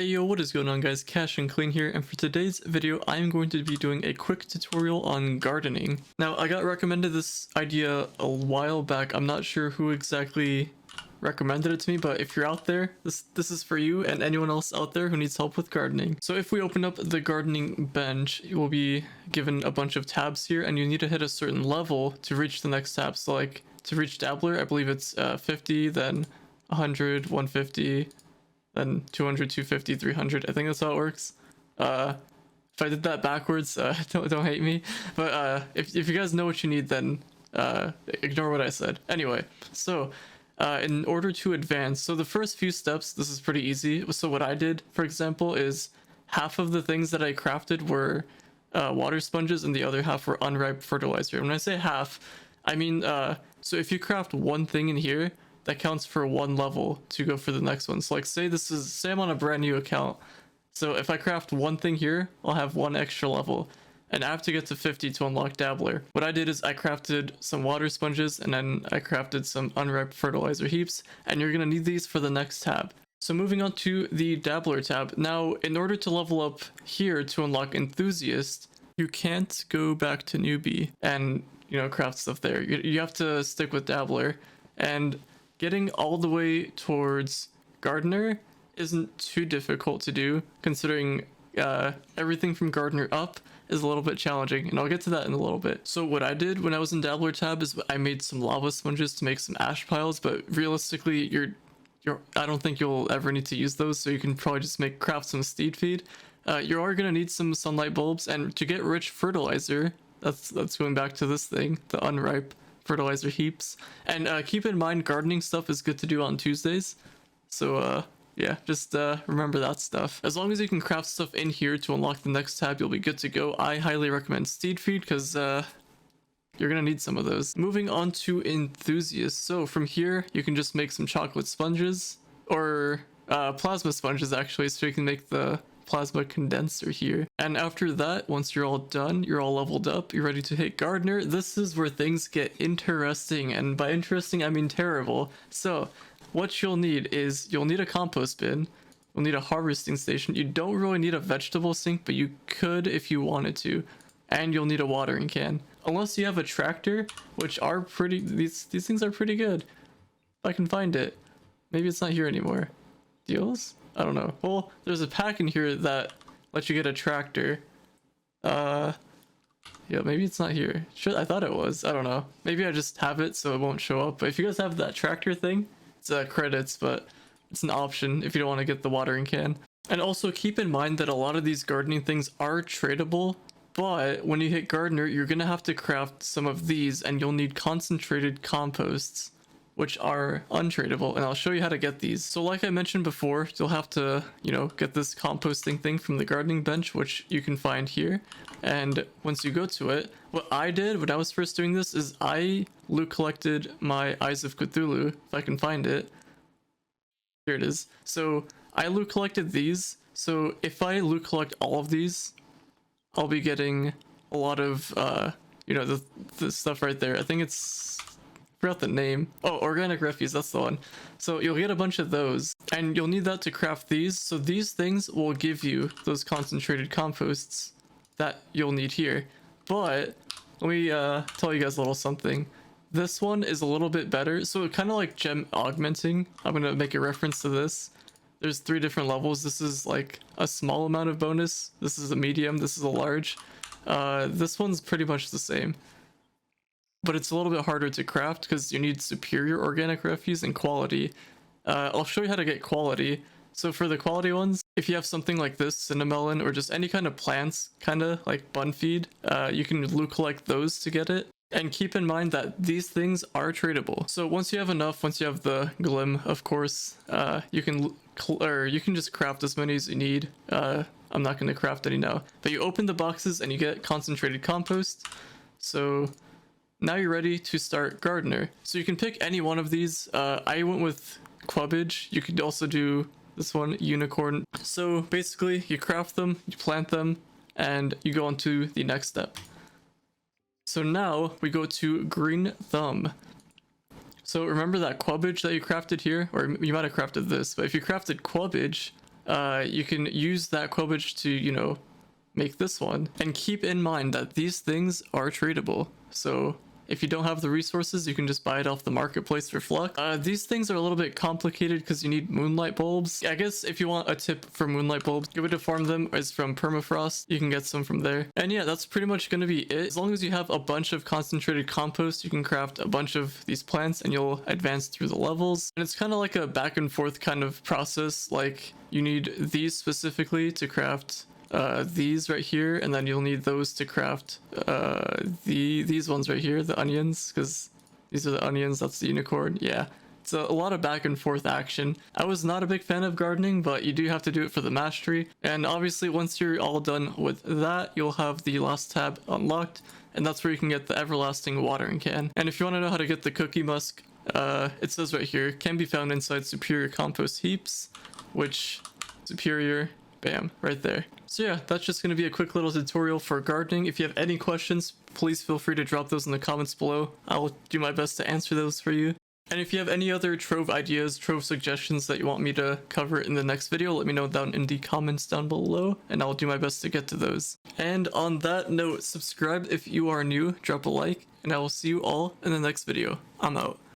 Hey yo, what is going on guys, Cash and Clean here, and for today's video I'm going to be doing a quick tutorial on gardening. Now I got recommended this idea a while back. I'm not sure who exactly recommended it to me, but if you're out there, this is for you and anyone else out there who needs help with gardening. So if we open up the gardening bench, you will be given a bunch of tabs here and you need to hit a certain level to reach the next tab. So like to reach dabbler, I believe it's 50, then 100, 150, then 200, 250, 300. I think that's how it works. If I did that backwards, don't hate me. But if you guys know what you need, then ignore what I said. Anyway, so in order to advance, so the first few steps, this is pretty easy. So what I did, for example, is half of the things that I crafted were water sponges and the other half were unripe fertilizer. When I say half, I mean, so if you craft one thing in here, that counts for one level to go for the next one. So like say I'm on a brand new account. So if I craft one thing here, I'll have one extra level. And I have to get to 50 to unlock dabbler. What I did is I crafted some water sponges and then I crafted some unripe fertilizer heaps, and you're gonna need these for the next tab. So moving on to the dabbler tab. Now, in order to level up here to unlock enthusiast, you can't go back to newbie and, craft stuff there. You have to stick with dabbler, and getting all the way towards gardener isn't too difficult to do, considering everything from gardener up is a little bit challenging, and I'll get to that in a little bit. So what I did when I was in dabbler tab is I made some lava sponges to make some ash piles, but realistically I don't think you'll ever need to use those, so you can probably just craft some steed feed. You are gonna need some sunlight bulbs, and to get rich fertilizer, that's going back to this thing, the unripe fertilizer heaps. And keep in mind, gardening stuff is good to do on Tuesdays, so yeah, just remember that stuff. As long as you can craft stuff in here to unlock the next tab, you'll be good to go. I highly recommend steed feed because you're gonna need some of those. Moving on to enthusiast. So from here you can just make some chocolate sponges, or plasma sponges actually, so you can make the plasma condenser here. And after that, once you're all done, you're all leveled up, you're ready to hit gardener. This is where things get interesting, and by interesting I mean terrible. So what you'll need is you'll need a compost bin, you'll need a harvesting station. You don't really need a vegetable sink, but you could if you wanted to, and you'll need a watering can. Unless you have a tractor, which are pretty, these things are pretty good. If I can find it. Maybe it's not here anymore. Deals? I don't know. Well, there's a pack in here that lets you get a tractor. Yeah, maybe it's not here. I thought it was. I don't know. Maybe I just have it so it won't show up. But if you guys have that tractor thing, it's credits, but it's an option if you don't want to get the watering can. And also keep in mind that a lot of these gardening things are tradable, but when you hit gardener, you're gonna have to craft some of these, and you'll need concentrated composts, which are untradable, and I'll show you how to get these. So like I mentioned before, you'll have to, get this composting thing from the gardening bench, which you can find here. And once you go to it, what I did when I was first doing this is I loot collected my Eyes of Cthulhu, if I can find it. Here it is. So I loot collected these. So if I loot collect all of these, I'll be getting a lot of, the stuff right there. I think it's, forgot the name. Oh, organic refuse, that's the one. So you'll get a bunch of those, and you'll need that to craft these. So these things will give you those concentrated composts that you'll need here. But let me tell you guys a little something. This one is a little bit better. So kind of like gem augmenting. I'm gonna make a reference to this. There's 3 different levels. This is like a small amount of bonus. This is a medium. This is a large. This one's pretty much the same, but it's a little bit harder to craft because you need superior organic refuse and quality. I'll show you how to get quality. So for the quality ones, if you have something like this, cinnamelon, or just any kind of plants, kind of like bun feed, you can loot collect those to get it. And keep in mind that these things are tradable. So once you have enough, once you have the glim, of course, you can just craft as many as you need. I'm not going to craft any now, but you open the boxes and you get concentrated compost. So now you're ready to start gardener. So you can pick any one of these. I went with Quabbage. You could also do this one, unicorn. So basically you craft them, you plant them, and you go on to the next step. So now we go to green thumb. So remember that Quabbage that you crafted here, or you might have crafted this, but if you crafted Quabbage, you can use that quillage to, you know, make this one. And keep in mind that these things are tradable. So if you don't have the resources, you can just buy it off the marketplace for Flux. These things are a little bit complicated because you need moonlight bulbs. I guess if you want a tip for moonlight bulbs, the way to farm them is from permafrost. You can get some from there. And yeah, that's pretty much going to be it. As long as you have a bunch of concentrated compost, you can craft a bunch of these plants and you'll advance through the levels. And it's kind of like a back and forth kind of process. Like you need these specifically to craft these right here, and then you'll need those to craft these ones right here, the onions, because these are the onions, that's the unicorn. Yeah, it's a lot of back and forth action. I was not a big fan of gardening, but you do have to do it for the mastery. And obviously once you're all done with that, you'll have the last tab unlocked, and that's where you can get the everlasting watering can. And if you want to know how to get the cookie musk, it says right here, can be found inside superior compost heaps, which superior, bam, right there. So yeah, that's just going to be a quick little tutorial for gardening. If you have any questions, please feel free to drop those in the comments below. I'll do my best to answer those for you. And if you have any other Trove ideas, Trove suggestions that you want me to cover in the next video, let me know down in the comments down below, and I'll do my best to get to those. And on that note, subscribe if you are new, drop a like, and I will see you all in the next video. I'm out.